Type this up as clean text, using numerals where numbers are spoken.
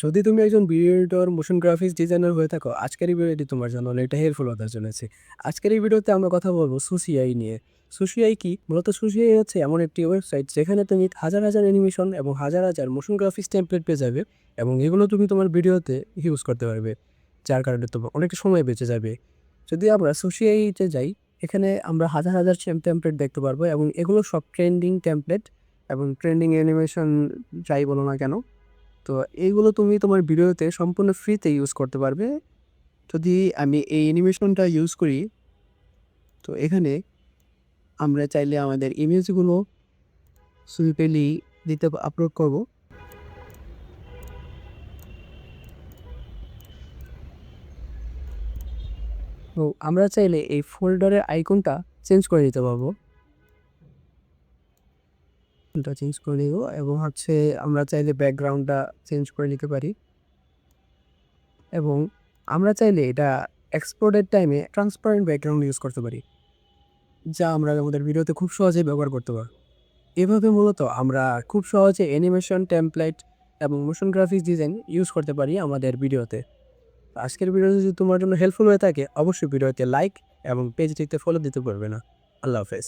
যদি তুমি একজন video editor, motion graphics designer হয়ে থাকো, আজকের এই ভিডিওটি তোমার জন্য অনেকটা হেল্পফুল হতে চলেছে। আজকের এই ভিডিওতে আমরা কথা বলবো সুশিআই নিয়ে। সুশিআই কি? মূলত সুশিআই হচ্ছে এমন একটি ওয়েবসাইট যেখানে তুমি হাজার, হাজার অ্যানিমেশন এবং হাজার, হাজার মোশন গ্রাফিক্স টেমপ্লেট পেয়ে যাবে এবং এগুলো তুমি তোমার ভিডিওতে ইউজ করতে পারবে। যার কারণে তোমার অনেকটা সময় বেঁচে যাবে। যদি আমরা সুশিআইতে যাই, এখানে আমরা হাজার, হাজার টেমপ্লেট দেখতে পারবো এবং এগুলো সব ট্রেন্ডিং টেমপ্লেট এবং ট্রেন্ডিং অ্যানিমেশন যাই বলো না কেন। তো এইগুলো তুমি তোমার ভিডিওতে সম্পূর্ণ ফ্রিতে ইউজ করতে পারবে। যদি আমি এই অ্যানিমেশনটা ইউজ করি, তো এখানে আমরা চাইলে আমাদের ইমেজগুলো সিম্পলি আপলোড করব। তো আমরা চাইলে এই ফোল্ডারের আইকনটা চেঞ্জ করে দিতে পারবো। এটা চেঞ্জ করে নিব এবং হচ্ছে আমরা চাইলে ব্যাকগ্রাউন্ডটা চেঞ্জ করে নিতে পারি এবং আমরা চাইলে এটা এক্সপোর্টের টাইমে ট্রান্সপারেন্ট ব্যাকগ্রাউন্ড ইউজ করতে পারি, যা আমরা আমাদের ভিডিওতে খুব সহজেই ব্যবহার করতে পারি। এভাবে মূলত আমরা খুব সহজে অ্যানিমেশন, টেমপ্লেট এবং মোশন গ্রাফিক্স ডিজাইন ইউজ করতে পারি আমাদের ভিডিওতে। আজকের ভিডিও যদি তোমার জন্য হেল্পফুল হয়ে থাকে, অবশ্যই ভিডিওতে লাইক এবং পেজটিতে ফলো দিতে পারবে না। আল্লাহ হাফেজ।